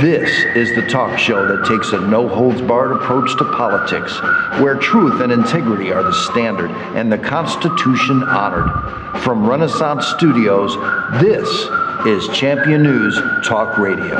This is the talk show that takes a no-holds-barred approach to politics, where truth and integrity are the standard and the Constitution honored. From Renaissance Studios, this is Champion News Talk Radio.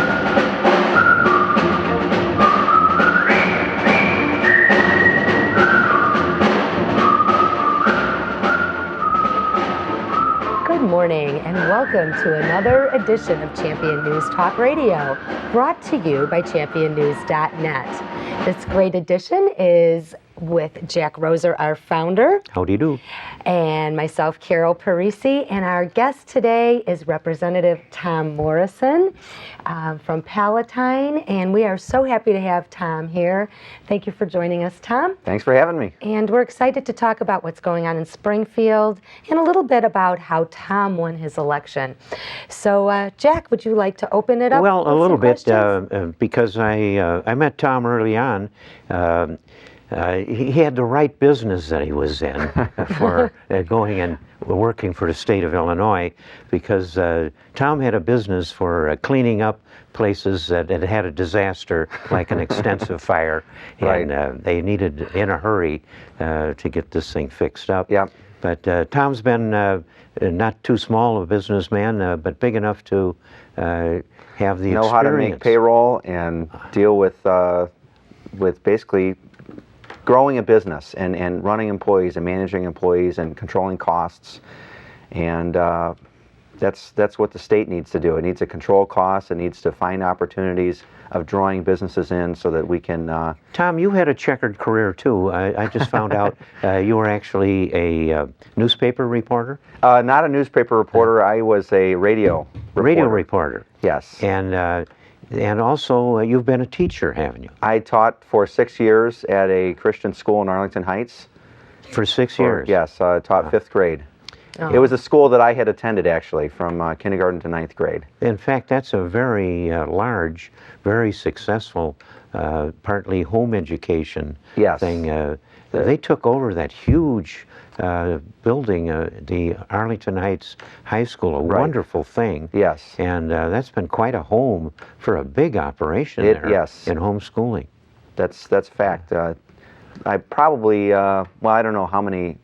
Good morning and welcome to another edition of Champion News Talk Radio, brought to you by championnews.net. This great edition is with Jack Roser, our founder. Howdy do. And myself, Carol Parisi. And our guest today is Representative Tom Morrison from Palatine. And we are so happy to have Tom here. Thank you for joining us, Tom. Thanks for having me. And we're excited to talk about what's going on in Springfield and a little bit about how Tom won his election. So, Jack, would you like to open it up? Well, a little bit, because I met Tom early on. He had the right business that he was in for going and working for the state of Illinois, because Tom had a business for cleaning up places that had had a disaster, like an extensive fire, and they needed in a hurry to get this thing fixed up. Yeah. But Tom's been not too small a businessman, but big enough to have the know how to make payroll and deal with basically growing a business and running employees and managing employees and controlling costs. And that's what the state needs to do. It needs to control costs. It needs to find opportunities of drawing businesses in so that we can... Tom, you had a checkered career too. I just found out you were actually a newspaper reporter? Not a newspaper reporter. I was a radio reporter. Radio reporter. Yes. And also, you've been a teacher, haven't you? I taught for 6 years at a Christian school in Arlington Heights. For 6 years? Yes, I taught fifth grade. Oh. It was a school that I had attended, actually, from kindergarten to ninth grade. In fact, that's a very large, very successful, partly home education thing. They took over that huge building, the Arlington Heights High School, a wonderful thing. Yes. And that's been quite a home for a big operation there in homeschooling. That's fact. I probably, well, I don't know how many,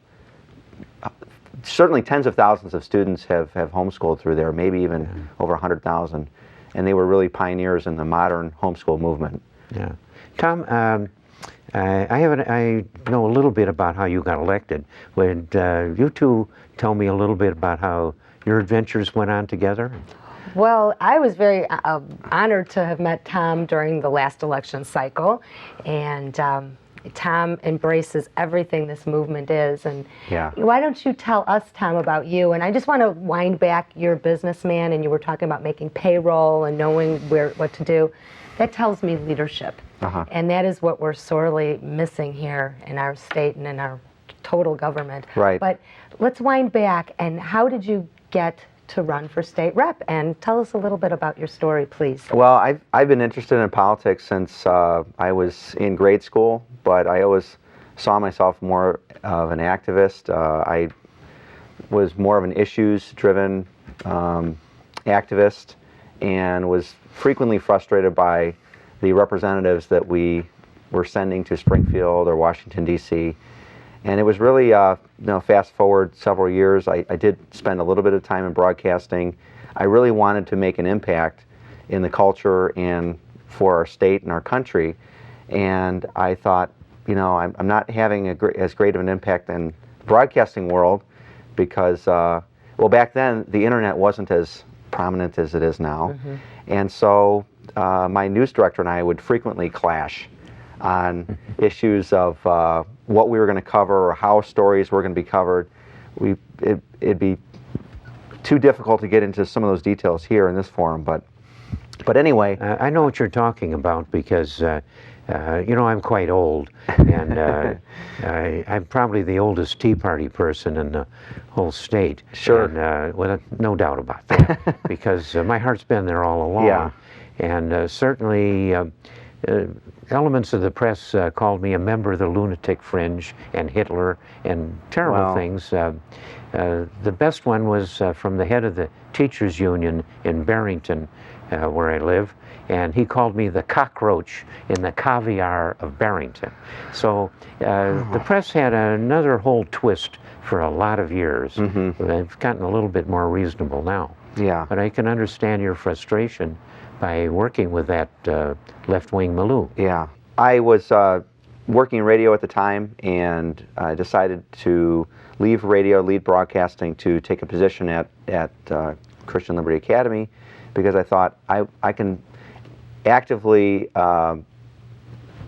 certainly tens of thousands of students have homeschooled through there, maybe even over 100,000. And they were really pioneers in the modern homeschool movement. Yeah. Tom, I know a little bit about how you got elected. Would you two tell me a little bit about how your adventures went on together? Well, I was very honored to have met Tom during the last election cycle, and Tom embraces everything this movement is. And why don't you tell us, Tom, about you? And I just want to wind back. You're a businessman, and you were talking about making payroll and knowing what to do. That tells me leadership. And that is what we're sorely missing here in our state and in our total government. Right. But let's wind back. And how did you get to run for state rep? And tell us a little bit about your story, please. Well, I've been interested in politics since I was in grade school, but I always saw myself more of an activist. I was more of an issues-driven activist, and was frequently frustrated by the representatives that we were sending to Springfield or Washington, D.C. And it was really, fast forward several years, I did spend a little bit of time in broadcasting. I really wanted to make an impact in the culture and for our state and our country. And I thought, I'm not having as great of an impact in the broadcasting world because, well, back then the internet wasn't as prominent as it is now. And so my news director and I would frequently clash on issues of what we were going to cover or how stories were going to be covered. It'd be too difficult to get into some of those details here in this forum, but anyway. I know what you're talking about because I'm quite old, and I'm probably the oldest Tea Party person in the whole state. Sure. And, well, no doubt about that, because my heart's been there all along. Yeah. And certainly elements of the press called me a member of the lunatic fringe and Hitler and terrible things. The best one was from the head of the teachers union in Barrington, where I live, and he called me the cockroach in the caviar of Barrington. So the press had another whole twist for a lot of years. They've gotten a little bit more reasonable now. Yeah. But I can understand your frustration by working with that left-wing milieu. Yeah. I was working radio at the time, and I decided to leave radio, leave broadcasting, to take a position at Christian Liberty Academy, because I thought I can actively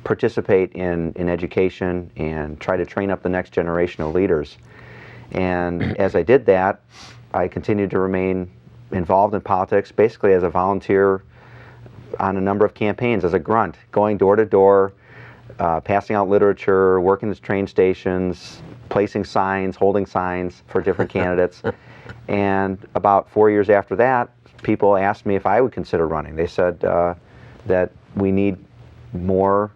participate in education and try to train up the next generation of leaders. And as I did that, I continued to remain involved in politics, basically as a volunteer on a number of campaigns, as a grunt, going door to door, passing out literature, working the train stations, placing signs, holding signs for different candidates. And about 4 years after that, people asked me if I would consider running. They said that we need more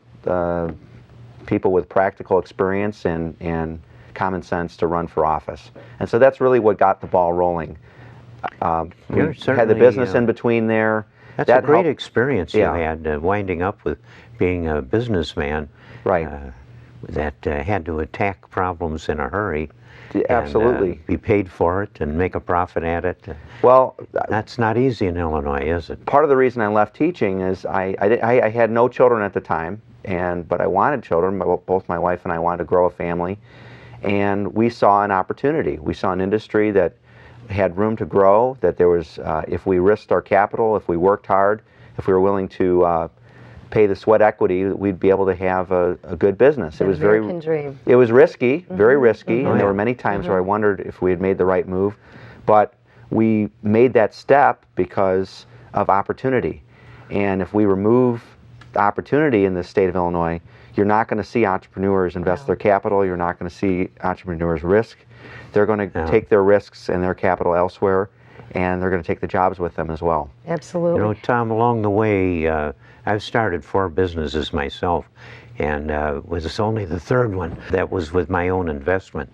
people with practical experience and common sense to run for office. And so that's really what got the ball rolling. We had the business in between there. That's that a great helped. experience you had, winding up with being a businessman. Right. That had to attack problems in a hurry. Absolutely. And, be paid for it and make a profit at it. Well, that's not easy in Illinois, is it? Part of the reason I left teaching is I had no children at the time, but I wanted children. Both my wife and I wanted to grow a family, and we saw an opportunity. We saw an industry that had room to grow, that there was, if we risked our capital, if we worked hard, if we were willing to pay the sweat equity, we'd be able to have a good business. It was American dream. It was risky, very risky, and there were many times where I wondered if we had made the right move, but we made that step because of opportunity. And if we remove the opportunity in the state of Illinois, you're not going to see entrepreneurs invest their capital. You're not going to see entrepreneurs risk. They're going to take their risks and their capital elsewhere, and they're going to take the jobs with them as well. Absolutely. You know, Tom, along the way, I've started 4 businesses myself, and was only the third one that was with my own investment.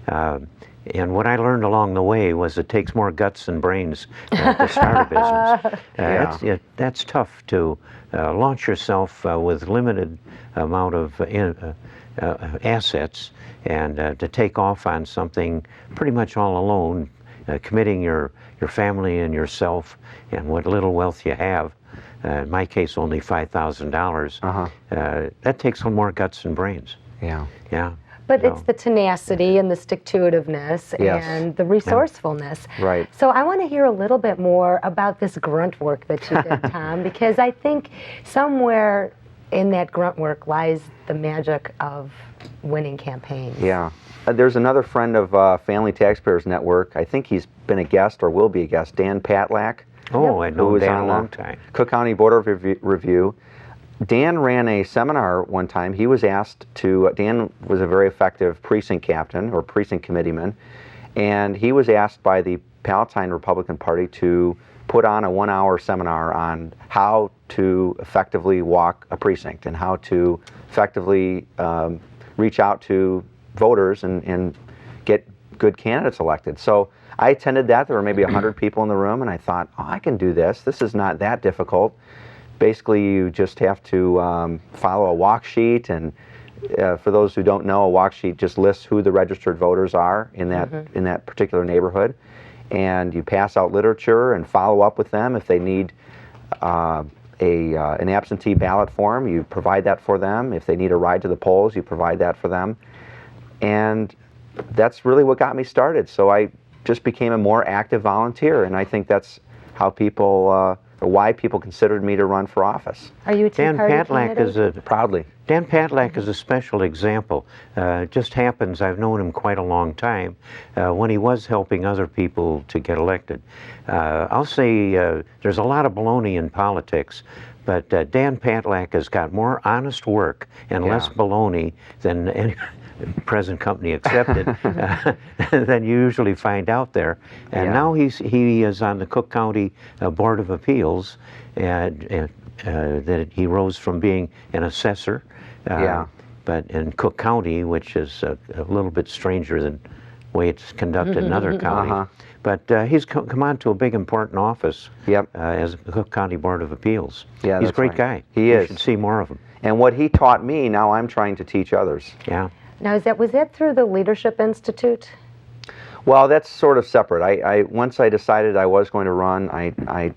And what I learned along the way was it takes more guts than brains to start a business. That's tough to launch yourself with limited amount of assets and to take off on something pretty much all alone, committing your family and yourself and what little wealth you have. In my case, only $5,000. That takes some more guts and brains. Yeah. But it's the tenacity and the stick-to-itiveness and the resourcefulness. Right. So I want to hear a little bit more about this grunt work that you did, Tom, because I think somewhere in that grunt work lies the magic of winning campaigns. Yeah. There's another friend of Family Taxpayers Network. I think he's been a guest or will be a guest, Dan Patlack. Oh, I know Dan a long time. Cook County Board of Review. Dan ran a seminar one time. He was asked to, Dan was a very effective precinct captain or precinct committeeman, and he was asked by the Palatine Republican Party to put on a 1-hour seminar on how to effectively walk a precinct and how to effectively reach out to voters and get good candidates elected. So I attended that. There were maybe 100 people in the room, and I thought, oh, I can do this. This is not that difficult. Basically, you just have to follow a walk sheet, and for those who don't know, a walk sheet just lists who the registered voters are in that particular neighborhood, and you pass out literature and follow up with them if they need an absentee ballot form. You provide that for them. If they need a ride to the polls, you provide that for them, and that's really what got me started. So I just became a more active volunteer, and I think that's how people. Or why people considered me to run for office. Are you a Tea Party candidate? Proudly. Dan Patlack is a special example. It just happens, I've known him quite a long time, when he was helping other people to get elected. I'll say there's a lot of baloney in politics, but Dan Patlack has got more honest work and less baloney than any present company accepted, than you usually find out there. And now he is on the Cook County Board of Appeals, and that he rose from being an assessor, but in Cook County, which is a little bit stranger than way it's conducted in other counties. But he's come on to a big, important office as the Cook County Board of Appeals. Yeah, he's a great guy. He is. You should see more of him. And what he taught me, now I'm trying to teach others. Yeah. Now, was that through the Leadership Institute? Well, that's sort of separate. Once I decided I was going to run, I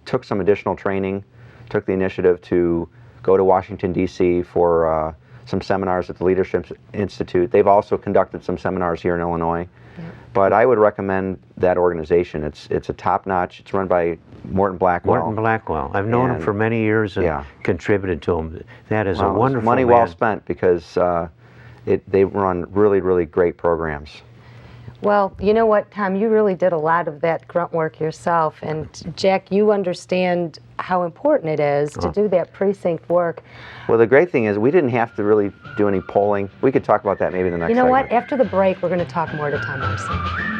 took some additional training, took the initiative to go to Washington, D.C. for some seminars at the Leadership Institute. They've also conducted some seminars here in Illinois. But I would recommend that organization. It's a top-notch. It's run by Morton Blackwell. Morton Blackwell. I've known him for many years and contributed to him. That is a wonderful money man. well spent, because they run really, really great programs. Well, you know what, Tom, you really did a lot of that grunt work yourself. And Jack, you understand how important it is to do that precinct work. Well, the great thing is we didn't have to really do any polling. We could talk about that maybe in the next You know segment. what? After the break, we're going to talk more to Tom Morrison.